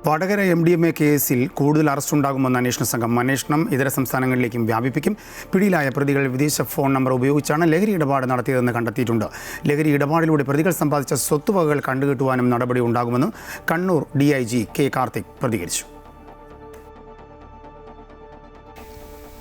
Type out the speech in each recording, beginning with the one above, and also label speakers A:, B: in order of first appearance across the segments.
A: Vadakara MDMA കേസിൽ കൂടുതൽ അറസ്റ്റുണ്ടാകുമെന്ന് അന്വേഷണ സംഘം. അന്വേഷണം ഇതര സംസ്ഥാനങ്ങളിലേക്കും വ്യാപിപ്പിക്കും. പിടിയിലായ പ്രതികൾ വിദേശ ഫോൺ നമ്പർ ഉപയോഗിച്ചാണ് ലഹരി ഇടപാട് നടത്തിയതെന്ന് കണ്ടെത്തിയിട്ടുണ്ട്. ലഹരി ഇടപാടിലൂടെ പ്രതികൾ സമ്പാദിച്ച സ്വത്തുവകകൾ കണ്ടുകെട്ടുവാനും നടപടി ഉണ്ടാകുമെന്ന് കണ്ണൂർ DIG K. കാർത്തിക് പ്രതികരിച്ചു.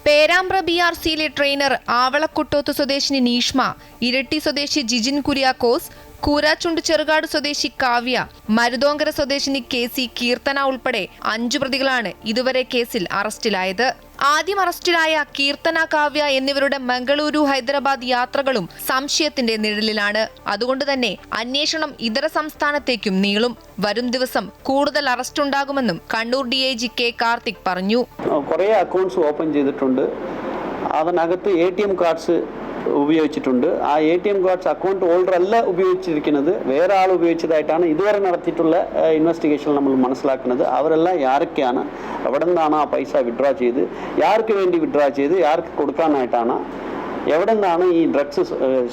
B: പേരാമ്പ്ര BRCയിലെ ട്രെയിനർ ആവളക്കുട്ടോത്ത് സ്വദേശിനി നീഷ്മ, ഇരട്ടി സ്വദേശി ജിജിൻ കുര്യാക്കോസ്, കൂരാച്ചുണ്ട് ചെറുകാട് സ്വദേശി കാവ്യ, മരുതോങ്കര സ്വദേശിനി KC കീർത്തന ഉൾപ്പെടെ 5 പ്രതികളാണ് ഇതുവരെ കേസിൽ അറസ്റ്റിലായത്. ആദ്യം അറസ്റ്റിലായ കീർത്തന, കാവ്യ എന്നിവരുടെ മംഗളൂരു, ഹൈദരാബാദ് യാത്രകളും സംശയത്തിന്റെ നിഴലിലാണ്. അതുകൊണ്ട് തന്നെ അന്വേഷണം ഇതര സംസ്ഥാനത്തേക്കും നീളും. വരും ദിവസം കൂടുതൽ അറസ്റ്റ് ഉണ്ടാകുമെന്നും കണ്ണൂർ DIG K. കാർത്തിക് പറഞ്ഞു.
C: കുറേ അക്കൗണ്ട്സ് ഓപ്പൺ ചെയ്തിട്ടുണ്ട്. അതിനകത്ത് ATM കാർഡ്സ് ഉപയോഗിച്ചിട്ടുണ്ട്. ആ ATM കാർഡ്സ് അക്കൗണ്ട് ഹോൾഡർ അല്ല ഉപയോഗിച്ചിരിക്കുന്നത്, വേറെ ആൾ ഉപയോഗിച്ചതായിട്ടാണ് ഇതുവരെ നടത്തിയിട്ടുള്ള ഇൻവെസ്റ്റിഗേഷനിൽ നമ്മൾ മനസ്സിലാക്കുന്നത്. അവരെല്ലാം ആരൊക്കെയാണ്, എവിടെ നിന്നാണ് ആ പൈസ വിഡ്രാ ചെയ്ത്, ആർക്ക് വേണ്ടി വിഡ്രാ ചെയ്ത്, ആർക്ക് കൊടുക്കാനായിട്ടാണ്, എവിടെ നിന്നാണ് ഈ ഡ്രഗ്സ്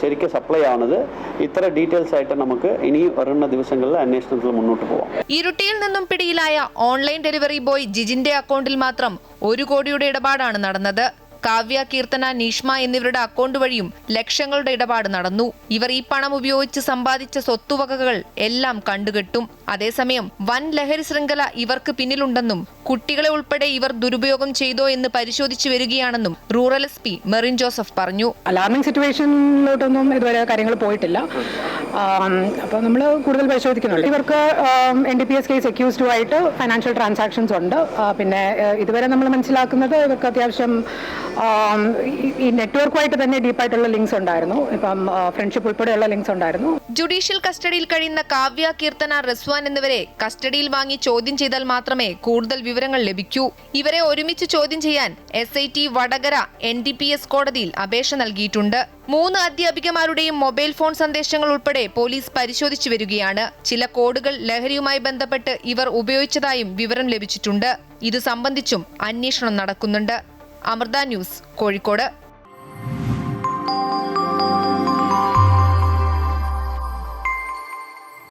C: ശരിക്കും സപ്ലൈ ആവുന്നത്, ഇത്ര ഡീറ്റെയിൽസ് ആയിട്ട് നമുക്ക് ഇനി വരുന്ന ദിവസങ്ങളിൽ അന്വേഷണത്തിൽ മുന്നോട്ട് പോവാം.
B: ഇരുട്ടിയിൽ നിന്നും പിടിയിലായ ഓൺലൈൻ ഡെലിവറി ബോയ് ജിജിന്റെ അക്കൗണ്ടിൽ മാത്രം 1 കോടിയുടെ ഇടപാടാണ് നടന്നത്. കാവ്യ, കീർത്തന, നീഷ്മ എന്നിവരുടെ അക്കൗണ്ട് വഴിയും ലക്ഷങ്ങളുടെ ഇടപാട് നടന്നു. ഇവർ ഈ പണം ഉപയോഗിച്ച് സമ്പാദിച്ച സ്വത്തുവകകൾ എല്ലാം കണ്ടുകെട്ടും. അതേസമയം വൻ ലഹരി ശൃംഖല ഇവർക്ക് പിന്നിലുണ്ടെന്നും കുട്ടികളെ ഉൾപ്പെടെ ഇവർ ദുരുപയോഗം ചെയ്തോ എന്ന് പരിശോധിച്ചു വരികയാണെന്നും റൂറൽ SP മെറിൻ ജോസഫ് പറഞ്ഞു.
D: അലാർമിംഗ് സിറ്റുവേഷനിലോട്ടൊന്നും ഇതുവരെ കാര്യങ്ങൾ പോയിട്ടില്ല. അപ്പോൾ നമ്മൾ കൂടുതൽ പരിശോധിക്കുന്നുണ്ട്. ഇവർക്ക് NDPS കേസ് അക്യൂസ്ഡുമായിട്ട് ഫൈനാൻഷ്യൽ ട്രാൻസാക്ഷൻസ് ഉണ്ട്. പിന്നെ ഇതുവരെ നമ്മൾ മനസ്സിലാക്കുന്നത് ഇവർക്ക് അത്യാവശ്യം ഈ നെറ്റ്വർക്കുമായിട്ട് തന്നെ ഡീപ്പായിട്ടുള്ള ലിങ്ക്സ് ഉണ്ടായിരുന്നു. ഇപ്പം ഫ്രണ്ട്ഷിപ്പ് ഉൾപ്പെടെയുള്ള ലിങ്ക്സ് ഉണ്ടായിരുന്നു.
B: ജുഡീഷ്യൽ കസ്റ്റഡിയിൽ കഴിയുന്ന കാവ്യ, കീർത്തന, റിസ്വാൻ എന്നിവരെ കസ്റ്റഡിയിൽ വാങ്ങി ചോദ്യം ചെയ്താൽ മാത്രമേ കൂടുതൽ വിവരങ്ങൾ ലഭിക്കൂ. ഇവരെ ഒരുമിച്ച് ചോദ്യം ചെയ്യാൻ SIT വടകര NDPS കോടതിയിൽ അപേക്ഷ നൽകിയിട്ടുണ്ട്. 3 അധ്യാപികമാരുടെയും മൊബൈൽ ഫോൺ സന്ദേശങ്ങൾ ഉൾപ്പെടെ പോലീസ് പരിശോധിച്ചു വരികയാണ്. ചില കോഡുകൾ ലഹരിയുമായി ബന്ധപ്പെട്ട് ഇവർ ഉപയോഗിച്ചതായും വിവരം ലഭിച്ചിട്ടുണ്ട്. ഇത് സംബന്ധിച്ചും അന്വേഷണം നടക്കുന്നുണ്ട്. അമൃത ന്യൂസ്, കോഴിക്കോട്.